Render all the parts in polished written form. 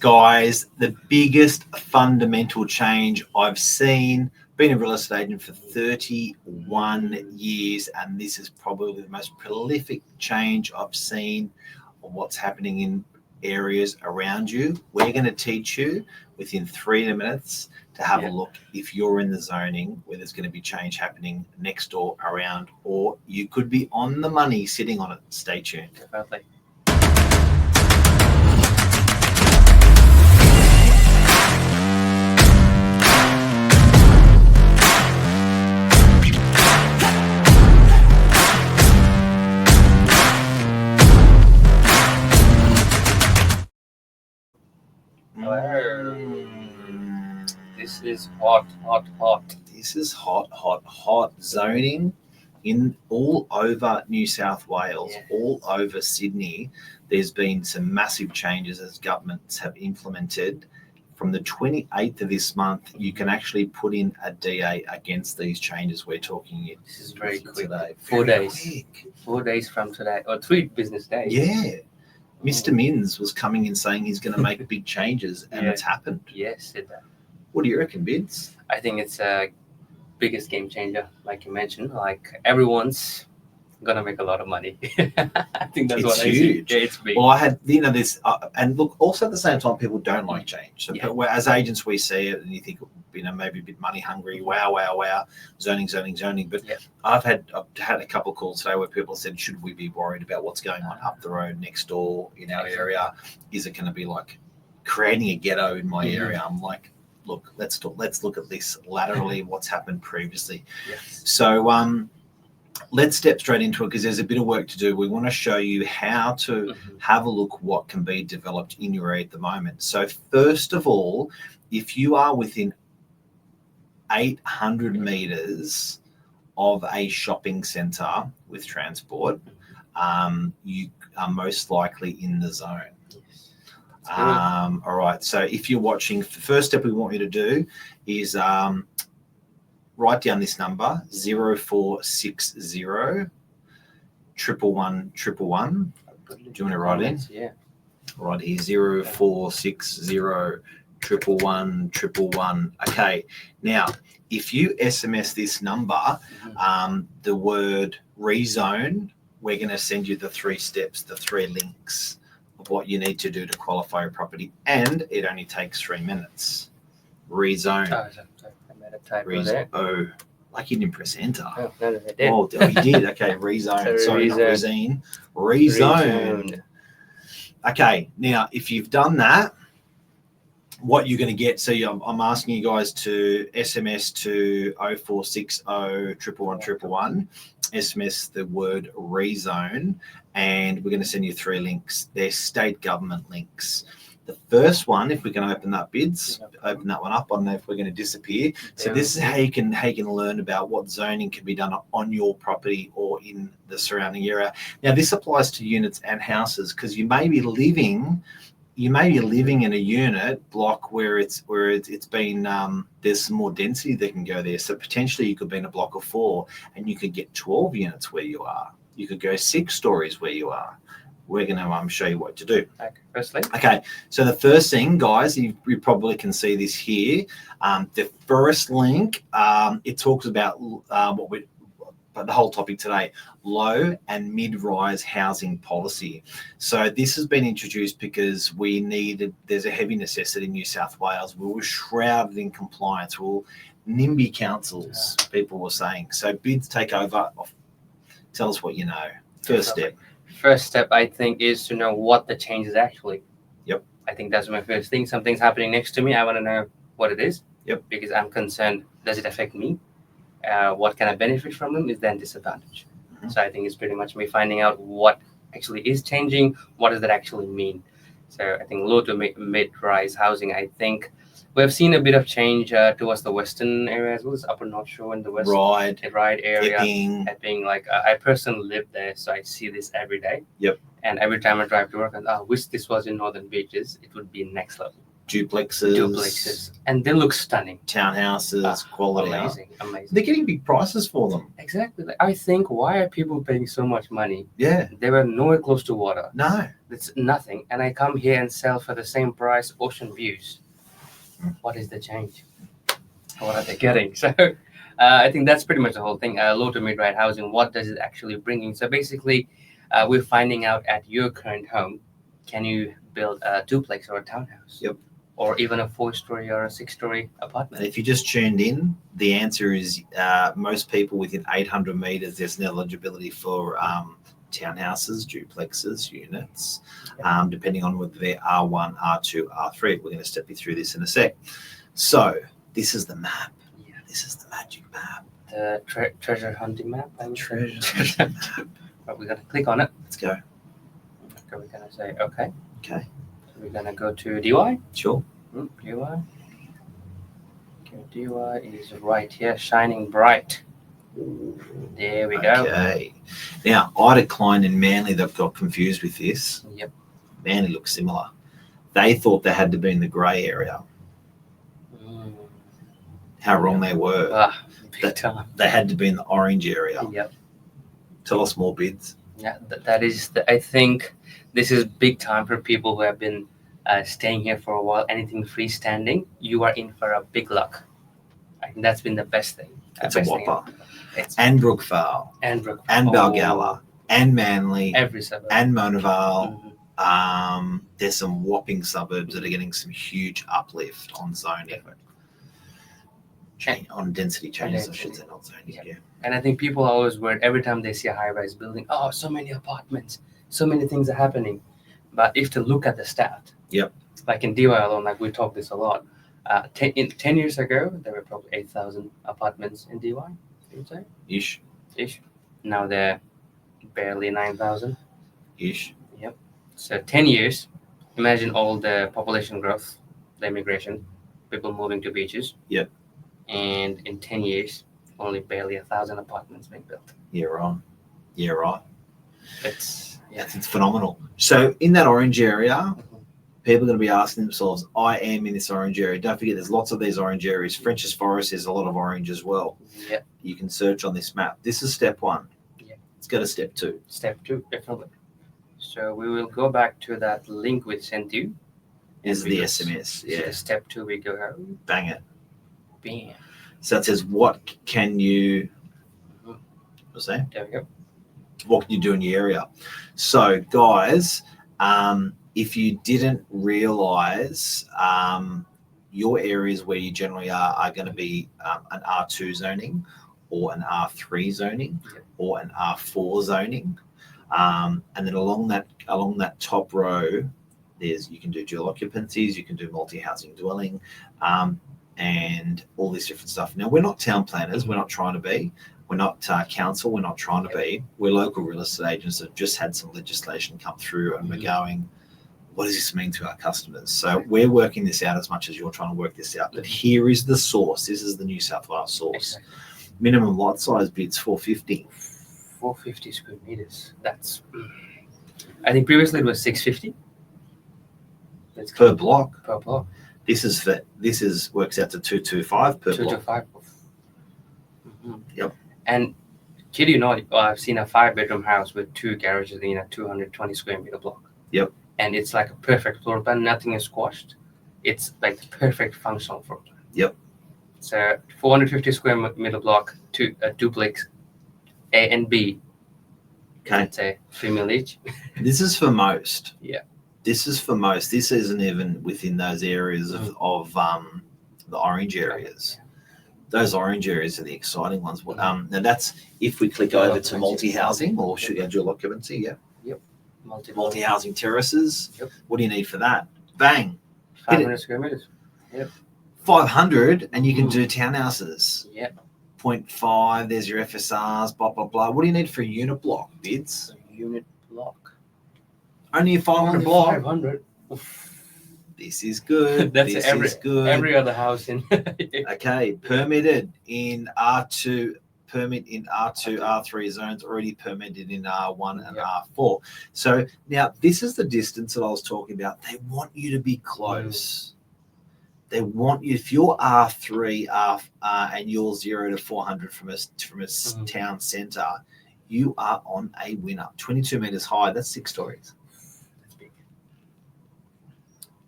Guys, the biggest fundamental change I've seen, been a real estate agent for 31 years, and this is probably the most prolific change I've seen on what's happening in areas around you. We're going to teach you within 3 minutes to have a look if you're in the zoning where there's going to be change happening next door, around, or you could be on the money sitting on it. Stay tuned. Definitely. This is hot. This is hot. Zoning in all over New South Wales, all over Sydney. There's been some massive changes as governments have implemented. From the 28th of this month, you can actually put in a DA against these changes we're talking in. This is very quick. Today. 4 days. 4 days from today, or 3 business days. Yeah. Mr. Mins was coming in saying he's going to make big changes, and it's happened. Yes, said that. What do you reckon, Bids? I think it's a biggest game changer, like you mentioned. Like everyone's gonna make a lot of money. I think that's what huge. I see. Yeah, it's big. Well, I had this, and look. Also, at the same time, people don't like change. So, as agents, we see it, and you think, maybe a bit money hungry. Wow, zoning. But I've had a couple of calls today where people said, should we be worried about what's going on up the road next door in our area? Is it going to be like creating a ghetto in my area? I'm like, look, let's look at this laterally, what's happened previously. So let's step straight into it, because there's a bit of work to do. We want to show you how to have a look what can be developed in your area at the moment. So first of all, if you are within 800 meters of a shopping centre with transport, you are most likely in the zone. All right, so if you're watching, the first step we want you to do is write down this number, 0460 111 111. Do you want to write in? Yeah. Right here, 0460 111 111. Okay, now if you SMS this number, the word REZONE, we're going to send you the 3 steps, the 3 links of what you need to do to qualify your property, and it only takes 3 minutes. REZONE. Oh, like you didn't press enter. Oh, no, I did. Oh, you did. Okay, REZONE. Sorry, not REZONE. REZONE. Okay, now if you've done that, what you're going to get, so I'm asking you guys to SMS to 0460 111 111, SMS the word REZONE, and we're going to send you 3 links. They're state government links. The first one, if we can open that, Bids, open that one up. I don't know if we're going to disappear. So this is how you can learn about what zoning can be done on your property or in the surrounding area. Now, this applies to units and houses, because you may be living in a unit block where it's been there's some more density that can go there. So potentially you could be in a block of 4 and you could get 12 units where you are. You could go 6 stories where you are. We're going to show you what to do. Okay, so the first thing, guys, you probably can see this here. The first link, it talks about the whole topic today, low and mid-rise housing policy. So this has been introduced because there's a heavy necessity in New South Wales. We were shrouded in compliance. We're NIMBY councils, people were saying. So Bids, take over. Tell us what you know. First step. First step, I think, is to know what the change is actually. Yep. I think that's my first thing. Something's happening next to me. I want to know what it is. Yep. Because I'm concerned, does it affect me? What can I benefit from them? Is then disadvantage. So I think it's pretty much me finding out what actually is changing. What does that actually mean? So I think low to mid-rise housing, I think we've seen a bit of change towards the western area as well as Upper North Shore in the west. Ryde area. Epping, like I personally live there, so I see this every day. Yep. And every time I drive to work, I wish this was in Northern Beaches. It would be next level. duplexes, and they look stunning. townhouses, quality. Amazing. They're getting big prices for them. Exactly. Like, I think, why are people paying so much money? Yeah. They were nowhere close to water. No. It's nothing. And I come here and sell for the same price, ocean views. What is the change? What are they getting? So I think that's pretty much the whole thing. Low to mid-rate housing, what does it actually bring in? So basically, we're finding out at your current home, can you build a duplex or a townhouse? Yep. Or even a 4-story or a 6-story apartment. And if you just tuned in, the answer is most people within 800 meters, there's an eligibility for townhouses, duplexes, units, depending on whether they're R1, R2, R3. We're going to step you through this in a sec. So this is the map. Yeah. This is the magic map. The treasure hunting map. Treasure hunting map. But we're going to click on it. Let's go. Okay, we're going to say, okay. Okay. We're going to go to DY. Sure. DY. Okay, DY is right here, shining bright. There we go. Okay. Now, I declined in Manly that got confused with this. Yep. Manly looks similar. They thought they had to be in the grey area. How wrong they were. Big time. They had to be in the orange area. Yep. Tell us more, Bids. Yeah, that is, I think this is big time for people who have been staying here for a while. Anything freestanding, you are in for a big luck. I think that's been the best thing. It's a whopper. And Brookvale. And Brookvale. And Balgala. And Manly. Every suburb. And Monavale. There's some whopping suburbs that are getting some huge uplift on zoning. On density changes, I should say, not zoning. Yeah. And I think people are always worried every time they see a high-rise building, oh, so many apartments, so many things are happening. But if to look at the stat, like in DY alone, like we talk this a lot, 10 years ago, there were probably 8,000 apartments in DY, you would say? Ish. Now they're barely 9,000. Ish. Yep. So 10 years, imagine all the population growth, the immigration, people moving to beaches. Yep. And in 10 years, only barely 1,000 apartments being built. Yeah, right. Yeah, right. It's phenomenal. So in that orange area, people are going to be asking themselves, I am in this orange area. Don't forget, there's lots of these orange areas. French's Forest is a lot of orange as well. Yeah. You can search on this map. This is step 1. Yeah. Let's go to step 2. Step 2, definitely. So we will go back to that link we sent you. Is the SMS. Yeah. Step 2, we go home. Bang it. Bam. So it says, what can you, what's that? There we go. What can you do in your area? So guys, if you didn't realize, your areas where you generally are going to be an R2 zoning or an R3 zoning or an R4 zoning. And then along that top row, you can do dual occupancies, you can do multi-housing dwelling, and all this different stuff. Now, we're not town planners. We're not trying to be. We're not council. We're not trying to be. We're local real estate agents that just had some legislation come through, and we're going, what does this mean to our customers? So we're working this out as much as you're trying to work this out. But here is the source. This is the New South Wales source. Exactly. Minimum lot size bids 450. 450 square meters. That's, I think previously it was 650. That's per block. Per block. This works out to 225 per block. 225. Yep. And kid you not, I've seen a 5-bedroom house with 2 garages in a 220 square meter block. Yep. And it's like a perfect floor plan. Nothing is squashed. It's like the perfect functional floor plan. Yep. So 450 square meter block, a duplex, A and B. Okay. It's a female each. This is for most. Yeah. This is for most. This isn't even within those areas of the orange areas. Those orange areas are the exciting ones. Now that's if we click over to multi-housing or should we dual occupancy? Yeah. Yep. Multi-housing terraces. Yep. What do you need for that? Bang. 500 square meters. Yep. 500, and you can do townhouses. Yep. 0.5. There's your FSRs. Blah blah blah. What do you need for a unit block, Bids? A unit block. Only a 500 block. 500. This is good. That's is good. Every other house in. Okay, permitted in R2. Permit in R2, R3 zones, already permitted in R1 and R4. So now this is the distance that I was talking about. They want you to be close. They want you, if you're R3 and you're 0 to 400 from a town centre, you are on a winner. 22 metres high, that's 6 stories. That's big.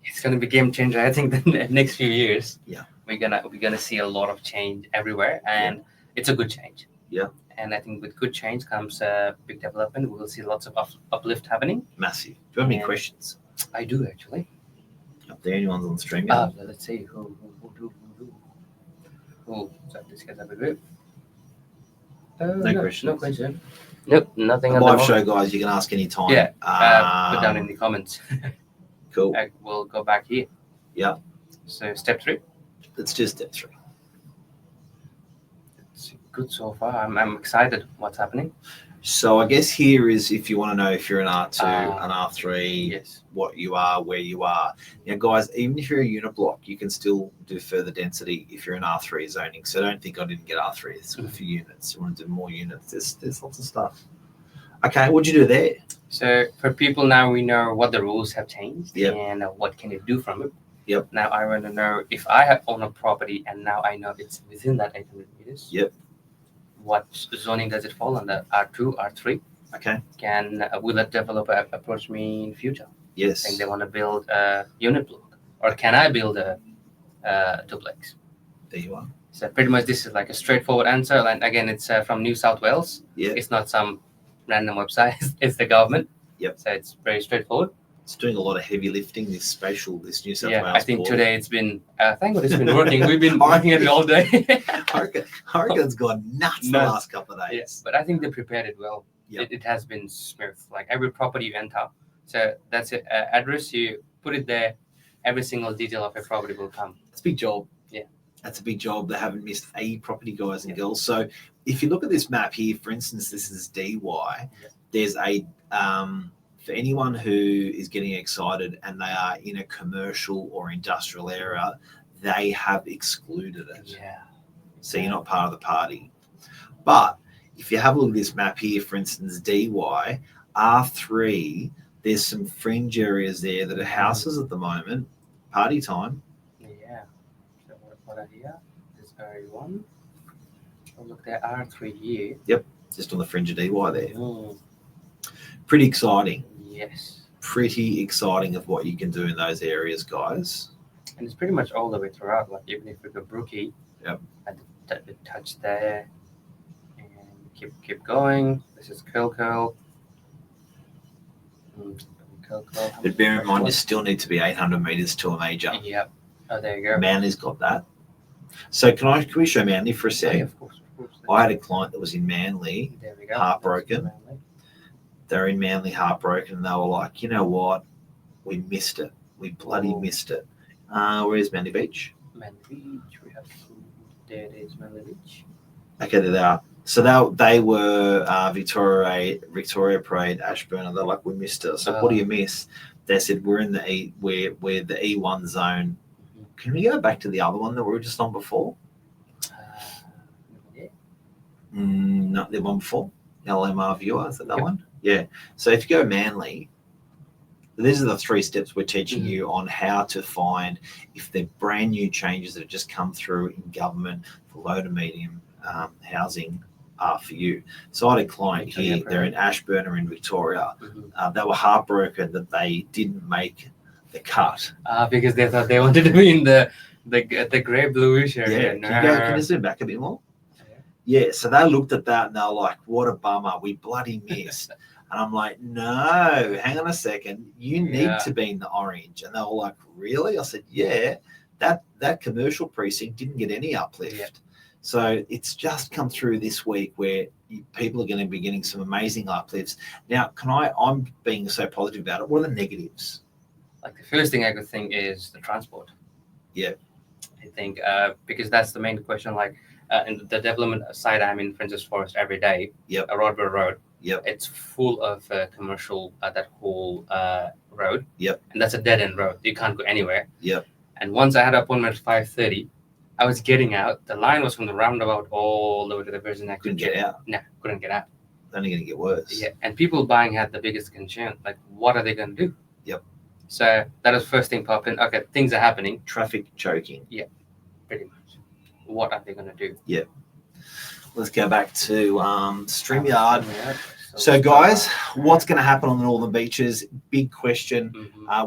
It's going to be a game changer. I think the next few years, we're gonna see a lot of change everywhere, and it's a good change. Yeah. And I think with good change comes big development. We will see lots of uplift happening. Massive. Do you have any questions? I do actually. Up there, anyone's on the stream? Let's see who. So this guy's have a group. No questions. No question. Nope, nothing. The live show, guys, you can ask any time. Yeah. Put down in the comments. Cool. We'll go back here. Yeah. So step 3. Let's do step 3. It's good so far. I'm excited. What's happening? So I guess here is if you want to know if you're an R2, an R3, yes, what you are, where you are. Now, guys, even if you're a unit block, you can still do further density if you're an R3 zoning. So don't think I didn't get R3. It's for units. You want to do more units. There's lots of stuff. Okay, what'd you do there? So for people now, we know what the rules have changed and what can you do from it. Yep. Now I want to know if I own a property and now I know it's within that 800 meters. Yep. What zoning does it fall under? R2, R3? Okay. Will a developer approach me in future? Yes. Saying they want to build a unit block, or can I build a duplex? There you are. So pretty much this is like a straightforward answer. And again, it's from New South Wales. Yeah. It's not some random website. It's the government. Yep. So it's very straightforward. It's doing a lot of heavy lifting. This New South Wales. I think today it's been. Thank God it's been working. We've been working at it all day. Oregon's gone nuts the last couple of days. Yes, but I think they prepared it well. Yep. It has been smooth. Like every property you enter, so that's it. Address, you put it there. Every single detail of your property will come. It's a big job. Yeah, that's a big job. They haven't missed a property, guys and girls. So if you look at this map here, for instance, this is DY. There's a for anyone who is getting excited and they are in a commercial or industrial area, they have excluded it. Yeah. So you're not part of the party. But if you have a look at this map here, for instance, DY, R3, there's some fringe areas there that are houses at the moment. Party time. Yeah. So what are here? There's R1. Oh, look, there are R3 here. Yep. Just on the fringe of DY there. Mm. Pretty exciting. Yes. Pretty exciting of what you can do in those areas, guys. And it's pretty much all the way throughout. Like even if we go Brookie, yep. At the touch there, and keep going. This is Curl. But bear in mind, you still need to be 800 meters to a major. Yep. Oh, there you go. Manly's got that. So can we show Manly for a second? Yeah, of course. I had a client that was in Manly, there we go. Heartbroken. They're in Manly, heartbroken, and they were like, you know what? We missed it. We bloody missed it. Where's Manly Beach? Manly Beach. There it is, Manly Beach. Okay, there they are. So they were Victoria Parade, Ashburn, and they're like, we missed it. So what do you miss? They said we're in the we're the E1 zone. Can we go back to the other one that we were just on before? Not the one before. LMR viewer, is that one? Yeah. So if you go Manly, these are the 3 steps we're teaching you on how to find if they're brand new changes that have just come through in government for low to medium housing are for you. So I had a client here, they're in Ashburn or in Victoria. They were heartbroken that they didn't make the cut. Because they thought they wanted to be in the grey bluish area. Yeah. Can you zoom back a bit more? Yeah, so they looked at that and they were like, what a bummer, we bloody missed. And I'm like, no, hang on a second, you need to be in the orange. And they were like, really? I said, yeah, that commercial precinct didn't get any uplift. Yeah. So it's just come through this week where people are going to be getting some amazing uplifts. Now, I'm being so positive about it. What are the negatives? Like the first thing I could think is the transport. Yeah. I think because that's the main question, like, in the development side, I'm in Princess Forest every day. Yep. Rodwell Road. Yep. It's full of commercial, that whole road. Yep. And that's a dead-end road. You can't go anywhere. Yep. And once I had an appointment at 5:30, I was getting out. The line was from the roundabout all the way to the Virgin Active. Couldn't get out. No, couldn't get out. It's only going to get worse. Yeah. And people buying had the biggest concern. Like, what are they going to do? Yep. So that was first thing popping. Okay, things are happening. Traffic choking. Pretty much. What are they going to do? Let's go back to StreamYard. So, guys, what's going to happen on the Northern Beaches? Big question.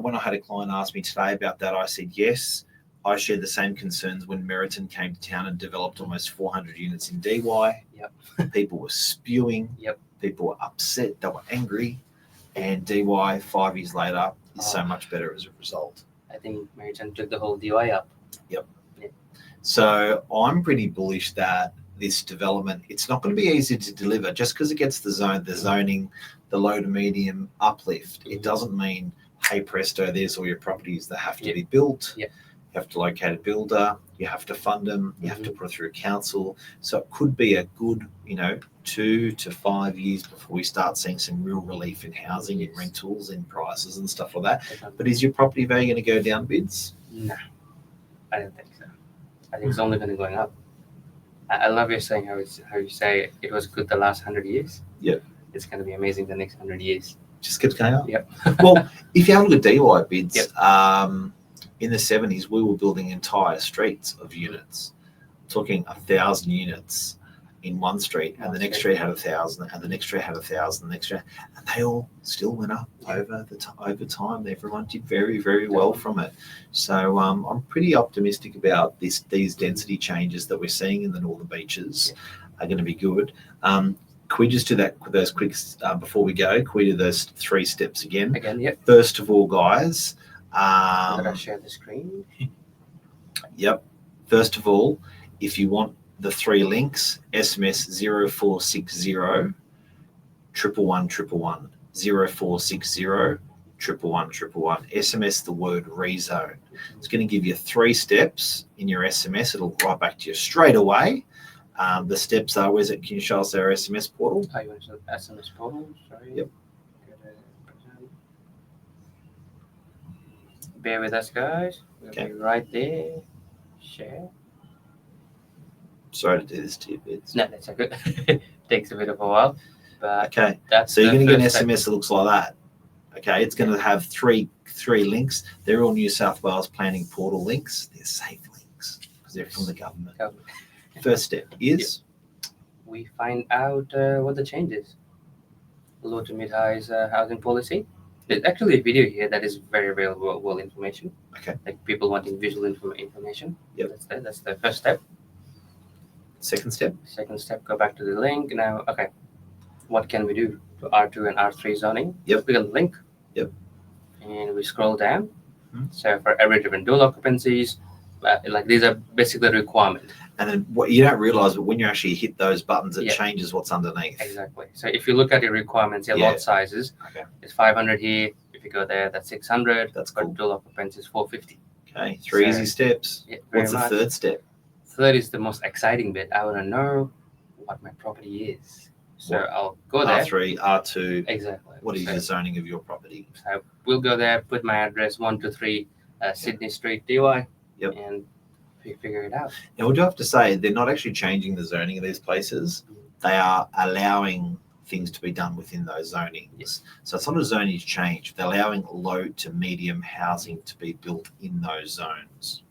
When I had a client ask me today about that, I said yes. I shared the same concerns when Meriton came to town and developed almost 400 units in DY. People were spewing. People were upset. They were angry. And DY 5 years later is so much better as a result. I think Meriton took the whole DY up. So I'm pretty bullish that this development, it's not going to be easy to deliver just because it gets the zoning, the low to medium uplift. It doesn't mean, hey presto, there's all your properties that have to be built. You have to locate a builder, you have to fund them, you have to put it through council. So it could be a good, 2 to 5 years before we start seeing some real relief in housing, in rentals, in prices and stuff like that. But is your property value going to go down bids? No, I don't think so. I think it's only going to go up. I love you saying how you say it was good the last 100 years. It's going to be amazing the next 100 years. Just keeps going up. Well, if you have a look at DY bids, in the 70s, we were building entire streets of units, talking 1,000 units in one street, and the next street had 1,000, and the next street had 1,000, the next street, and they all still went up over time. Everyone did very, very well from it. So I'm pretty optimistic about these density changes that we're seeing in the Northern Beaches are going to be good. Can we just do those quick before we go? Can we do those 3 steps again? First of all, guys. Did I share the screen? First of all, if you want the 3 links, SMS 0460 111 111 0460 111 111. SMS the word REZONE. It's going to give you 3 steps in your SMS. It'll write back to you straight away. The steps are, where's it? Can you show us our SMS portal? Oh, you want to show the SMS portal? Sorry. Bear with us, guys. We'll be right there. Share. Sorry to do this to you, Bids. No, that's okay. Takes a bit of a while. But so you're going to get an SMS that looks like that. Okay, it's going to have three links. They're all New South Wales planning portal links. They're safe links because they're from the government. First step is we find out what the change is. Low to mid-highs housing policy. There's actually a video here that is very, very well information. Like people wanting visual information. That's the first step. Second step, go back to the link. Now, what can we do to R2 and R3 zoning? We got the link. And we scroll down. So for every different dual occupancies, like these are basically the requirement. And then what you don't realize, but when you actually hit those buttons, it changes what's underneath. Exactly. So if you look at your requirements, your lot sizes, it's 500 here. If you go there, that's 600. That's cool. Dual occupancy is 450. Okay, 3 easy steps. What's the third step? Third is the most exciting bit. I want to know what my property is. So I'll go there. R3, R2. Exactly. What is the zoning of your property? So we'll go there, put my address 123 Sydney Street, DY, and figure it out. Now, what do you have to say? They're not actually changing the zoning of these places. They are allowing things to be done within those zonings. So it's not a zoning change. They're allowing low to medium housing to be built in those zones.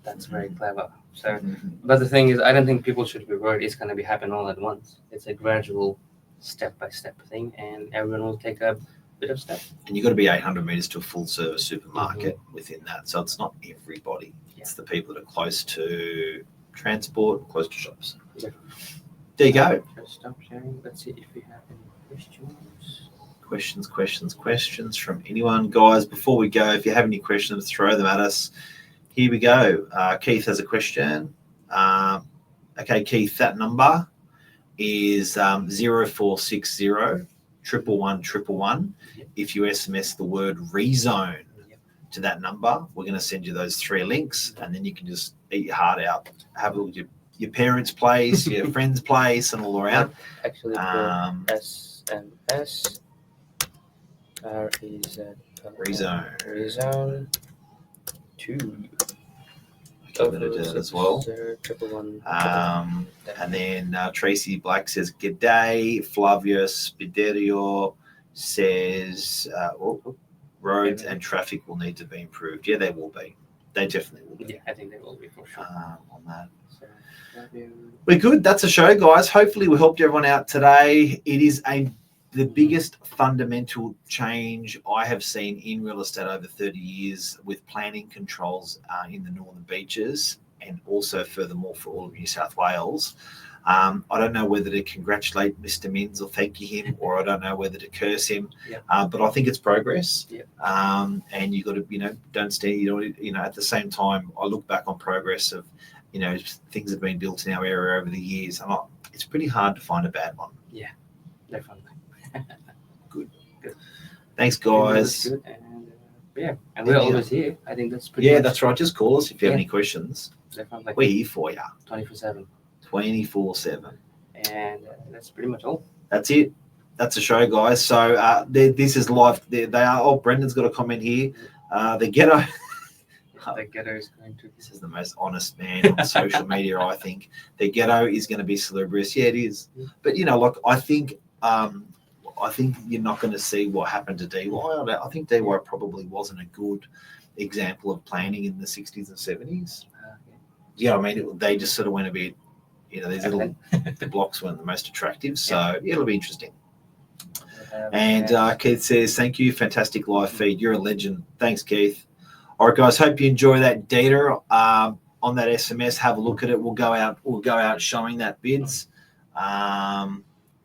That's very clever. So, but the thing is, I don't think people should be worried it's going to be happen all at once. It's a gradual, step-by-step thing, and everyone will take a bit of step. And you've got to be 800 metres to a full-service supermarket within that. So it's not everybody. It's the people that are close to transport, close to shops. There you go. Just stop sharing. Let's see if we have any questions. Questions from anyone. Guys, before we go, if you have any questions, throw them at us. Here we go. Keith has a question. Okay, Keith, that number is 0460 111 111. If you SMS the word REZONE to that number, we're going to send you those 3 links, and then you can just eat your heart out. Have a look at your parents' place, your friend's place, and all around. Actually, SMS REZONE 2. I'm going to do that as well. And then Tracy Black says, "G'day." Flavia Spiderio says, roads and traffic will need to be improved. Yeah, they will be. They definitely will be. Yeah, I think they will be for sure. On that. So, love you. We're good. That's a show, guys. Hopefully we helped everyone out today. It is the biggest fundamental change I have seen in real estate over 30 years with planning controls in the northern beaches, and also furthermore for all of New South Wales. I don't know whether to congratulate Mr. Minns or thank him, or I don't know whether to curse him. But I think it's progress. And you got to, don't stand. At the same time, I look back on progress of, things that have been built in our area over the years, and it's pretty hard to find a bad one. Yeah, definitely. Good. Thanks, guys. Good. And we're always here. I think that's pretty. Yeah, that's right. Just call us if you have any questions. Definitely. We're here for you. 24/7. 24/7. And that's pretty much all. That's it. That's a show, guys. So this is live. They are. Oh, Brendan's got a comment here. The ghetto. The ghetto is going to. This is the most honest man on social media. I think the ghetto is going to be salubrious. Yeah, it is. But I think you're not going to see what happened to DY. I think DY probably wasn't a good example of planning in the 60s and 70s. Yeah, I mean, they just sort of went a bit, these little the blocks weren't the most attractive. So it'll be interesting. And Keith says, thank you. Fantastic live feed. You're a legend. Thanks, Keith. All right, guys, hope you enjoy that data on that SMS. Have a look at it. We'll go out showing that bids.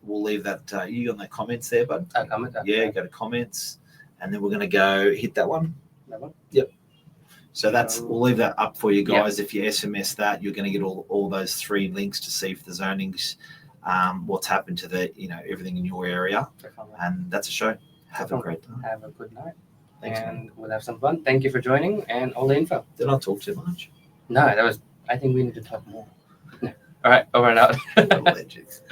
We'll leave that. You on the comments there, bud? Comment. Yeah, go to comments, and then we're going to go hit that one. That one? Yep. So we'll leave that up for you guys. If you SMS that, you're going to get all those 3 links to see if the zonings, what's happened to the, everything in your area. Definitely. And that's a show. Have a great night. Have a good night. Thanks, and man. We'll have some fun. Thank you for joining and all the info. Did I talk too much? No, I think we need to talk more. All right, over and out. Legends.